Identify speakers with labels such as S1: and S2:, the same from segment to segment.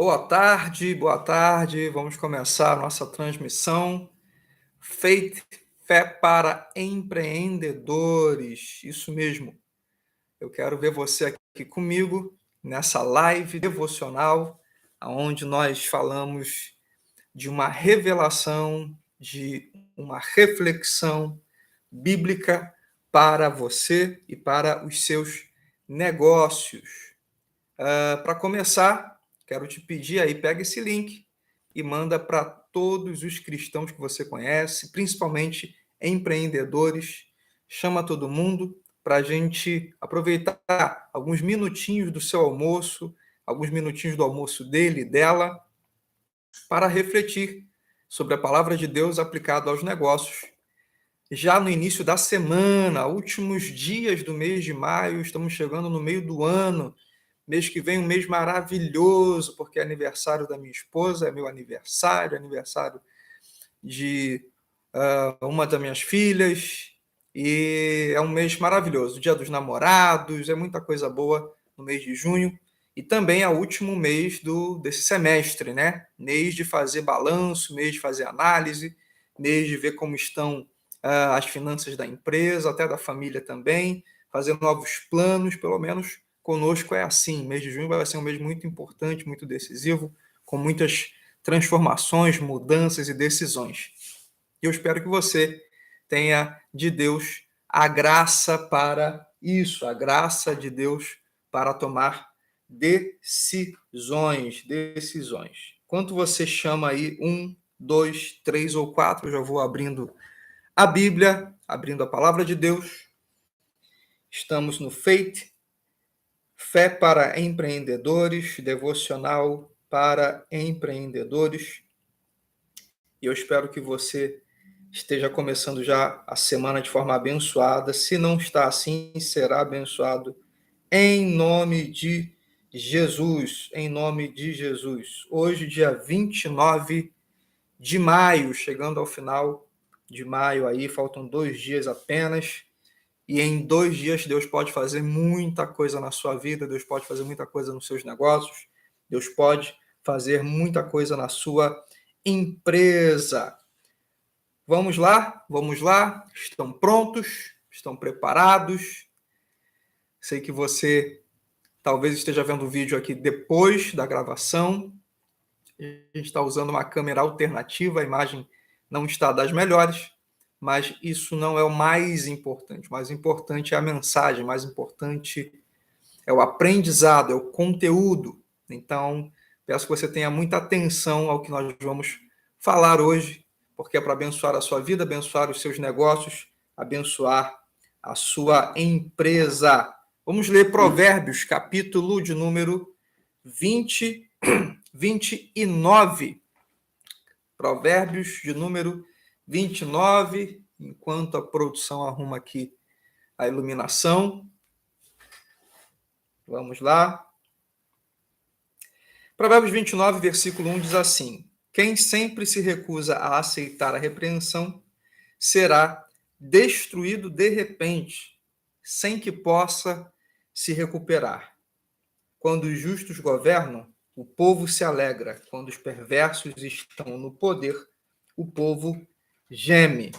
S1: Boa tarde, boa tarde. Vamos começar a nossa transmissão. Faith, fé para empreendedores. Isso mesmo. Eu quero ver você aqui comigo nessa live devocional, onde nós falamos de uma revelação, de uma reflexão bíblica para você e para os seus negócios. Para começar, quero te pedir aí, pega esse link e manda para todos os cristãos que você conhece, principalmente empreendedores. Chama todo mundo para a gente aproveitar alguns minutinhos do seu almoço, alguns minutinhos do almoço dele e dela, para refletir sobre a palavra de Deus aplicada aos negócios. Já no início da semana, últimos dias do mês de maio, estamos chegando no meio do ano. Mês que vem um mês maravilhoso, porque é aniversário da minha esposa, é meu aniversário, aniversário de uma das minhas filhas, e é um mês maravilhoso. Dia dos Namorados, é muita coisa boa no mês de junho, e também é o último mês desse semestre, né? Mês de fazer balanço, mês de fazer análise, mês de ver como estão as finanças da empresa, até da família também, fazer novos planos, pelo menos conosco é assim. Mês de junho vai ser um mês muito importante, muito decisivo, com muitas transformações, mudanças e decisões. E eu espero que você tenha de Deus a graça para isso, a graça de Deus para tomar decisões. Enquanto você chama aí 1, 2, 3 ou 4, eu já vou abrindo a Bíblia, abrindo a palavra de Deus. Estamos no Faith, Fé para Empreendedores, devocional para empreendedores. E eu espero que você esteja começando já a semana de forma abençoada. Se não está assim, será abençoado em nome de Jesus. Em nome de Jesus. Hoje, dia 29 de maio, chegando ao final de maio aí, faltam 2 dias apenas. E em 2 dias, Deus pode fazer muita coisa na sua vida, Deus pode fazer muita coisa nos seus negócios, Deus pode fazer muita coisa na sua empresa. Vamos lá? Estão prontos? Estão preparados? Sei que você talvez esteja vendo o vídeo aqui depois da gravação. A gente está usando uma câmera alternativa, a imagem não está das melhores, mas isso não é o mais importante. O mais importante é a mensagem, o mais importante é o aprendizado, é o conteúdo. Então, peço que você tenha muita atenção ao que nós vamos falar hoje, porque é para abençoar a sua vida, abençoar os seus negócios, abençoar a sua empresa. Vamos ler Provérbios, capítulo de número 29. Provérbios de número 29, enquanto a produção arruma aqui a iluminação. Vamos lá. Provérbios 29, versículo 1 diz assim: quem sempre se recusa a aceitar a repreensão será destruído de repente, sem que possa se recuperar. Quando os justos governam, o povo se alegra. Quando os perversos estão no poder, o povo geme.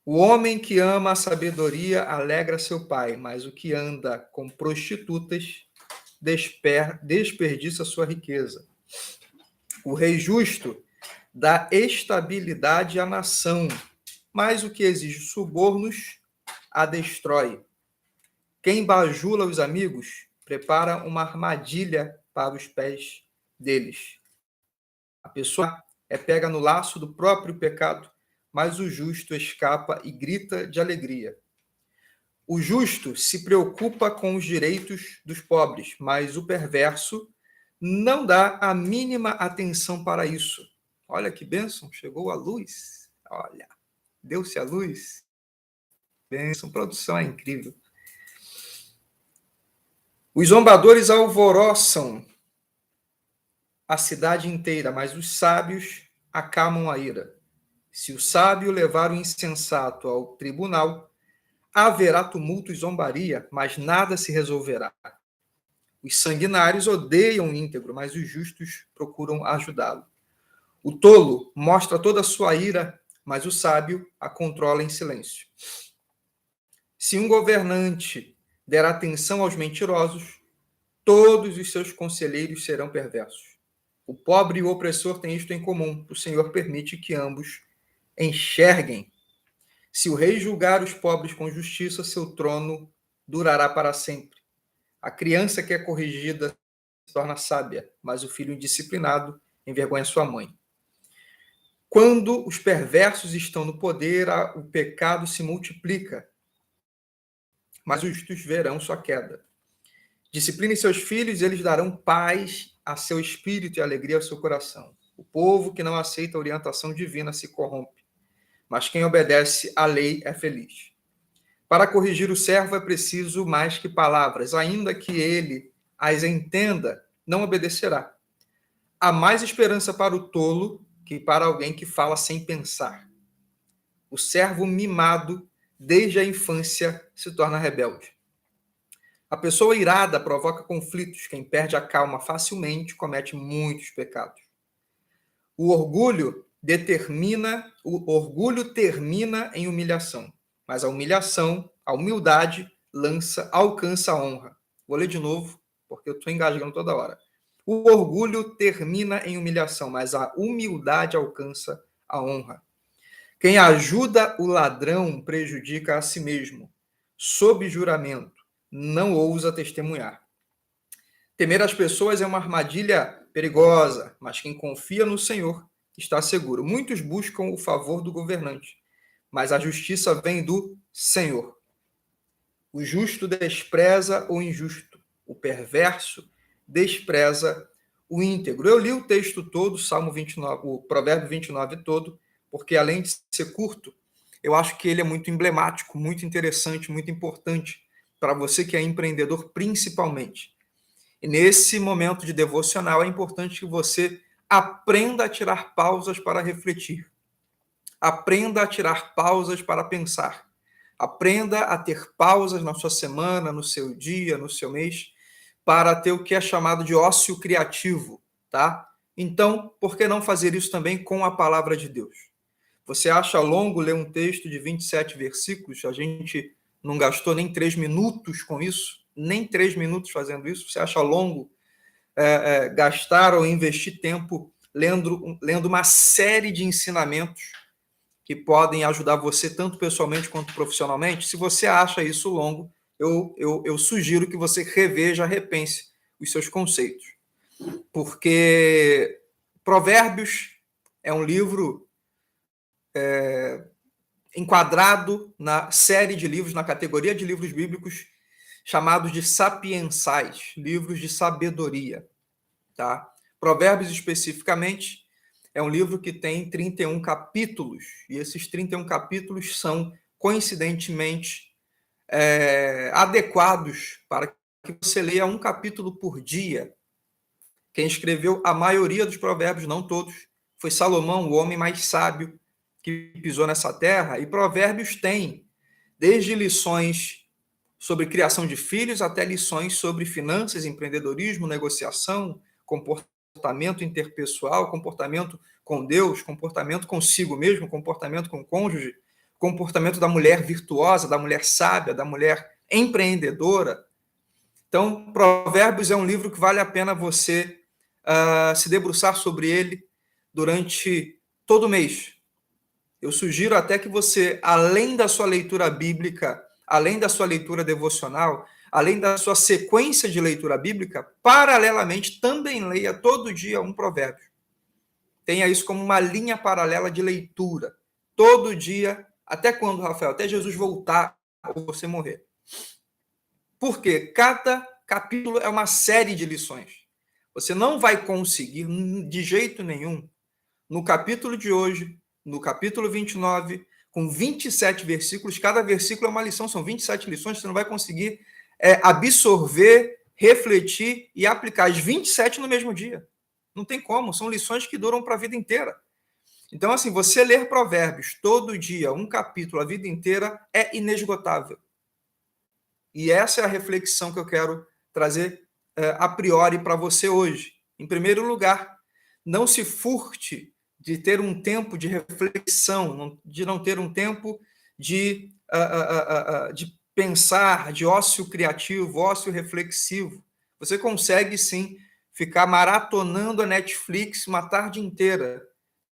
S1: O homem que ama a sabedoria alegra seu pai, mas o que anda com prostitutas desperdiça sua riqueza. O rei justo dá estabilidade à nação, mas o que exige subornos a destrói. Quem bajula os amigos prepara uma armadilha para os pés deles. A pessoa é pega no laço do próprio pecado, mas o justo escapa e grita de alegria. O justo se preocupa com os direitos dos pobres, mas o perverso não dá a mínima atenção para isso. Olha que bênção, chegou a luz. Olha, deu-se a luz. Bênção, produção é incrível. Os zombadores alvoroçam a cidade inteira, mas os sábios acalmam a ira. Se o sábio levar o insensato ao tribunal, haverá tumulto e zombaria, mas nada se resolverá. Os sanguinários odeiam o íntegro, mas os justos procuram ajudá-lo. O tolo mostra toda a sua ira, mas o sábio a controla em silêncio. Se um governante der atenção aos mentirosos, todos os seus conselheiros serão perversos. O pobre e o opressor têm isto em comum: o Senhor permite que ambos enxerguem. Se o rei julgar os pobres com justiça, seu trono durará para sempre. A criança que é corrigida se torna sábia, mas o filho indisciplinado envergonha sua mãe. Quando os perversos estão no poder, o pecado se multiplica, mas os justos verão sua queda. Disciplinem seus filhos, e eles darão paz a seu espírito e alegria ao seu coração. O povo que não aceita a orientação divina se corrompe, mas quem obedece à lei é feliz. Para corrigir o servo é preciso mais que palavras, ainda que ele as entenda, não obedecerá. Há mais esperança para o tolo que para alguém que fala sem pensar. O servo mimado, desde a infância, se torna rebelde. A pessoa irada provoca conflitos. Quem perde a calma facilmente comete muitos pecados. O orgulho termina em humilhação, mas a humildade alcança a honra. Vou ler de novo, porque eu estou engasgando toda hora. O orgulho termina em humilhação, mas a humildade alcança a honra. Quem ajuda o ladrão prejudica a si mesmo. Sob juramento, não ousa testemunhar. Temer as pessoas é uma armadilha perigosa, mas quem confia no Senhor está seguro. Muitos buscam o favor do governante, mas a justiça vem do Senhor. O justo despreza o injusto, o perverso despreza o íntegro. Eu li o texto todo, Salmo 29, o Provérbio 29 todo, porque além de ser curto, eu acho que ele é muito emblemático, muito interessante, muito importante para você que é empreendedor, principalmente. E nesse momento de devocional é importante que você aprenda a tirar pausas para refletir. Aprenda a tirar pausas para pensar. Aprenda a ter pausas na sua semana, no seu dia, no seu mês, para ter o que é chamado de ócio criativo, tá? Então, por que não fazer isso também com a palavra de Deus? Você acha longo ler um texto de 27 versículos? A gente não gastou nem 3 minutos com isso, nem 3 minutos fazendo isso. Você acha longo gastar ou investir tempo lendo uma série de ensinamentos que podem ajudar você tanto pessoalmente quanto profissionalmente? Se você acha isso longo, eu sugiro que você reveja, repense os seus conceitos. Porque Provérbios é um livro enquadrado na série de livros, na categoria de livros bíblicos, chamados de sapiensais, livros de sabedoria. Tá? Provérbios, especificamente, é um livro que tem 31 capítulos, e esses 31 capítulos são, coincidentemente, adequados para que você leia um capítulo por dia. Quem escreveu a maioria dos provérbios, não todos, foi Salomão, o homem mais sábio que pisou nessa terra, e Provérbios tem desde lições sobre criação de filhos até lições sobre finanças, empreendedorismo, negociação, comportamento interpessoal, comportamento com Deus, comportamento consigo mesmo, comportamento com o cônjuge, comportamento da mulher virtuosa, da mulher sábia, da mulher empreendedora. Então, Provérbios é um livro que vale a pena você se debruçar sobre ele durante todo o mês. Eu sugiro até que você, além da sua leitura bíblica, além da sua leitura devocional, além da sua sequência de leitura bíblica, paralelamente também leia todo dia um provérbio. Tenha isso como uma linha paralela de leitura. Todo dia, até quando, Rafael? Até Jesus voltar ou você morrer. Porque cada capítulo é uma série de lições. Você não vai conseguir, de jeito nenhum, no capítulo de hoje, no capítulo 29, com 27 versículos, cada versículo é uma lição, são 27 lições, você não vai conseguir absorver, refletir e aplicar as 27 no mesmo dia. Não tem como, são lições que duram para a vida inteira. Então, assim, você ler Provérbios todo dia, um capítulo, a vida inteira, é inesgotável. E essa é a reflexão que eu quero trazer a priori para você hoje. Em primeiro lugar, não se furte de ter um tempo de reflexão, de não ter um tempo de pensar, de ócio criativo, ócio reflexivo. Você consegue, sim, ficar maratonando a Netflix uma tarde inteira.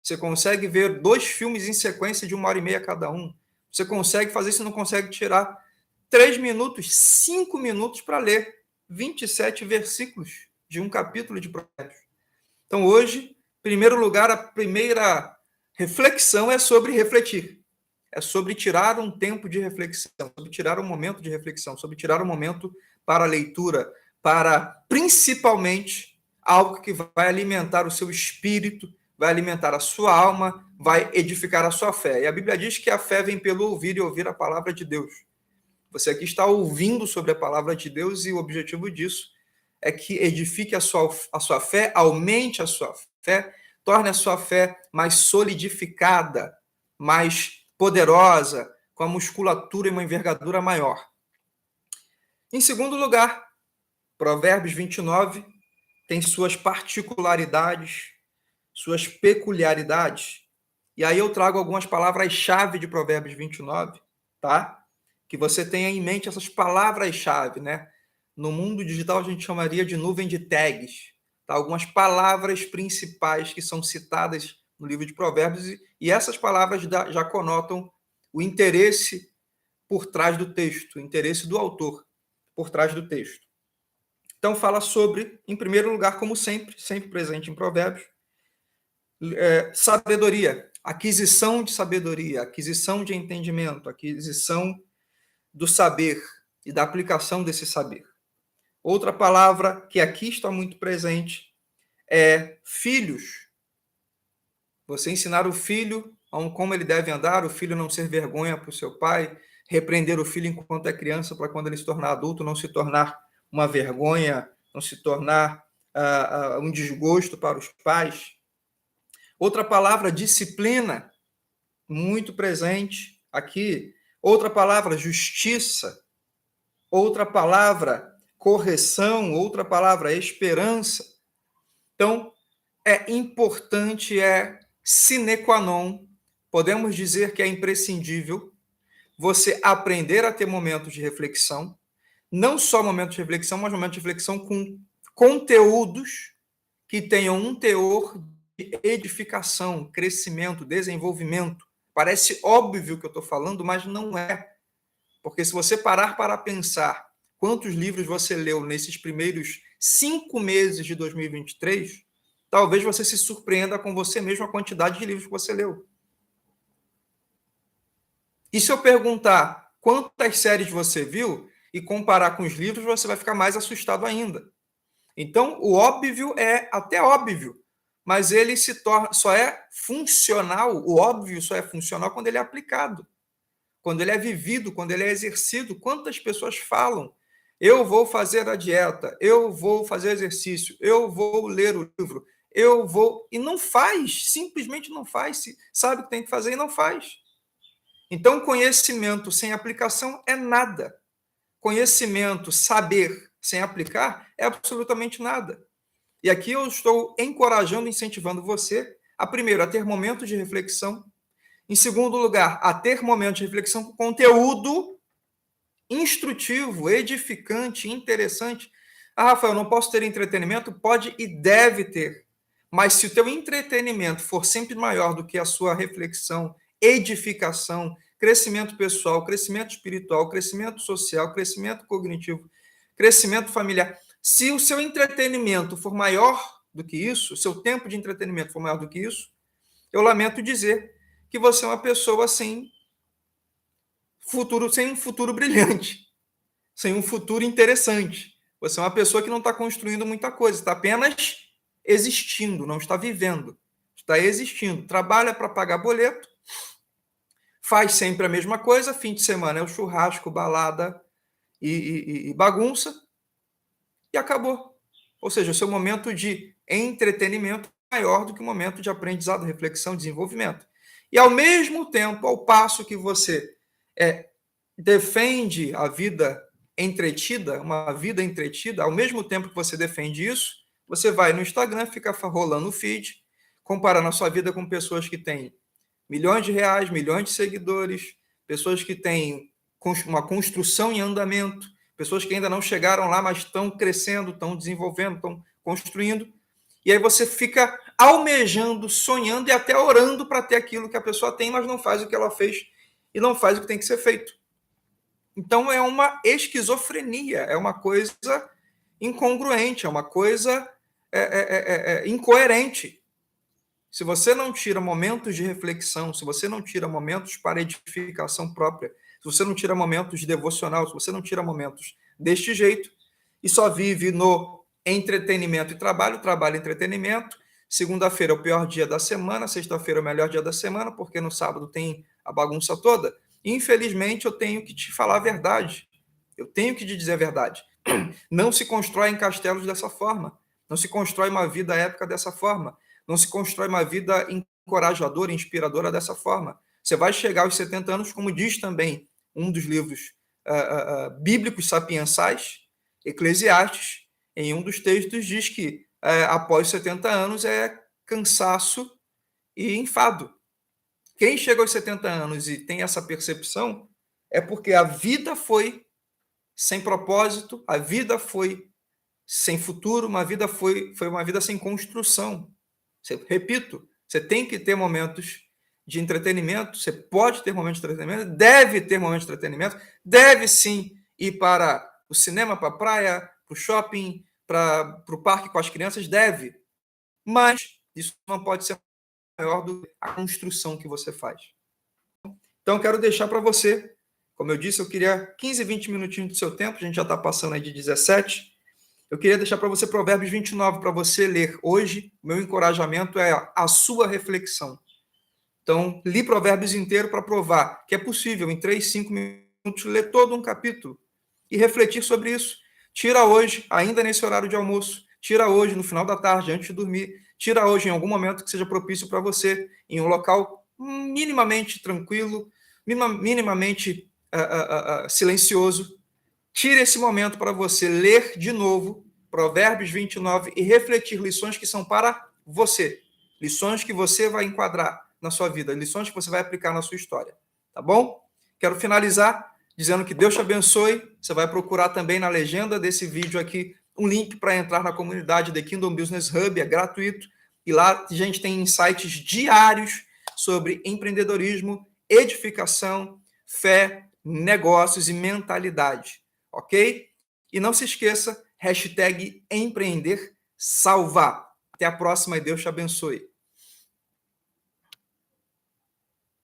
S1: Você consegue ver 2 filmes em sequência de 1h30 cada um. Você consegue fazer isso e não consegue tirar 3 minutos, 5 minutos para ler 27 versículos de um capítulo de Provérbios. Então, hoje, em primeiro lugar, a primeira reflexão é sobre refletir. É sobre tirar um tempo de reflexão, sobre tirar um momento de reflexão, sobre tirar um momento para a leitura, para, principalmente, algo que vai alimentar o seu espírito, vai alimentar a sua alma, vai edificar a sua fé. E a Bíblia diz que a fé vem pelo ouvir e ouvir a palavra de Deus. Você aqui está ouvindo sobre a palavra de Deus e o objetivo disso é que edifique a sua fé, aumente a sua fé, torne a sua fé mais solidificada, mais poderosa, com a musculatura e uma envergadura maior. Em segundo lugar, Provérbios 29 tem suas particularidades, suas peculiaridades. E aí eu trago algumas palavras-chave de Provérbios 29, tá? Que você tenha em mente essas palavras-chave, né? No mundo digital a gente chamaria de nuvem de tags, tá? Algumas palavras principais que são citadas no livro de Provérbios e essas palavras já conotam o interesse por trás do texto, o interesse do autor por trás do texto. Então fala sobre, em primeiro lugar, como sempre, sempre presente em Provérbios, sabedoria, aquisição de sabedoria, aquisição de entendimento, aquisição do saber e da aplicação desse saber. Outra palavra que aqui está muito presente é filhos. Você ensinar o filho como ele deve andar, o filho não ser vergonha para o seu pai, repreender o filho enquanto é criança, para quando ele se tornar adulto não se tornar uma vergonha, não se tornar um desgosto para os pais. Outra palavra, disciplina, muito presente aqui. Outra palavra, justiça. Outra palavra, correção. Outra palavra, esperança. Então, é importante, é sine qua non, podemos dizer que é imprescindível você aprender a ter momentos de reflexão, não só momentos de reflexão, mas momentos de reflexão com conteúdos que tenham um teor de edificação, crescimento, desenvolvimento. Parece óbvio que eu estou falando, mas não é. Porque se você parar para pensar quantos livros você leu nesses primeiros 5 meses de 2023, talvez você se surpreenda com você mesmo a quantidade de livros que você leu. E se eu perguntar quantas séries você viu e comparar com os livros, você vai ficar mais assustado ainda. Então, o óbvio é até óbvio, mas ele só é funcional, o óbvio só é funcional quando ele é aplicado, quando ele é vivido, quando ele é exercido. Quantas pessoas falam, eu vou fazer a dieta, eu vou fazer exercício, eu vou ler o livro, eu vou... E não faz, simplesmente não faz, sabe o que tem que fazer e não faz. Então, conhecimento sem aplicação é nada. Conhecimento, saber sem aplicar é absolutamente nada. E aqui eu estou encorajando, incentivando você a, primeiro, a ter momentos de reflexão. Em segundo lugar, a ter momentos de reflexão com conteúdo instrutivo, edificante, interessante. Rafael, não posso ter entretenimento? Pode e deve ter. Mas se o teu entretenimento for sempre maior do que a sua reflexão, edificação, crescimento pessoal, crescimento espiritual, crescimento social, crescimento cognitivo, crescimento familiar, se o seu entretenimento for maior do que isso, o seu tempo de entretenimento for maior do que isso, eu lamento dizer que você é uma pessoa sem um futuro brilhante, sem um futuro interessante. Você é uma pessoa que não está construindo muita coisa, está apenas existindo, não está vivendo, está existindo. Trabalha para pagar boleto, faz sempre a mesma coisa, fim de semana é o churrasco, balada e bagunça, e acabou. Ou seja, o seu momento de entretenimento é maior do que o momento de aprendizado, reflexão, desenvolvimento. E, ao mesmo tempo, ao passo que você defende a vida entretida, uma vida entretida, ao mesmo tempo que você defende isso, você vai no Instagram, fica rolando o feed, comparando a sua vida com pessoas que têm milhões de reais, milhões de seguidores, pessoas que têm uma construção em andamento, pessoas que ainda não chegaram lá, mas estão crescendo, estão desenvolvendo, estão construindo. E aí você fica almejando, sonhando e até orando para ter aquilo que a pessoa tem, mas não faz o que ela fez e não faz o que tem que ser feito. Então é uma esquizofrenia, é uma coisa incongruente, é uma coisa incoerente. Se você não tira momentos de reflexão, se você não tira momentos para edificação própria, se você não tira momentos de devocional, se você não tira momentos deste jeito, e só vive no entretenimento e trabalho, trabalho e entretenimento, segunda-feira é o pior dia da semana, sexta-feira é o melhor dia da semana, porque no sábado tem a bagunça toda, infelizmente eu tenho que te falar a verdade, eu tenho que te dizer a verdade. Não se constrói em castelos dessa forma, não se constrói uma vida épica dessa forma, não se constrói uma vida encorajadora, inspiradora dessa forma. Você vai chegar aos 70 anos, como diz também um dos livros bíblicos sapiensais, Eclesiastes, em um dos textos diz que após 70 anos é cansaço e enfado. Quem chega aos 70 anos e tem essa percepção é porque a vida foi sem propósito, a vida foi sem futuro, uma vida foi uma vida sem construção. Repito, você tem que ter momentos de entretenimento, você pode ter momentos de entretenimento, deve ter momentos de entretenimento, deve sim ir para o cinema, para a praia, para o shopping, para o parque com as crianças, deve. Mas isso não pode ser maior do que a construção que você faz. Então, quero deixar para você, como eu disse, eu queria 15, 20 minutinhos do seu tempo, a gente já está passando aí de 17. Eu queria deixar para você Provérbios 29 para você ler hoje. O meu encorajamento é a sua reflexão. Então, li Provérbios inteiro para provar que é possível, em 3, 5 minutos, ler todo um capítulo e refletir sobre isso. Tira hoje, ainda nesse horário de almoço, tira hoje, no final da tarde, antes de dormir, tira hoje em algum momento que seja propício para você, em um local minimamente tranquilo, minimamente silencioso. Tire esse momento para você ler de novo Provérbios 29 e refletir lições que são para você. Lições que você vai enquadrar na sua vida, lições que você vai aplicar na sua história. Tá bom? Quero finalizar dizendo que Deus te abençoe. Você vai procurar também na legenda desse vídeo aqui um link para entrar na comunidade The Kingdom Business Hub, é gratuito. E lá a gente tem insights diários sobre empreendedorismo, edificação, fé, negócios e mentalidade. Ok? E não se esqueça, #empreender salvar. Até a próxima e Deus te abençoe.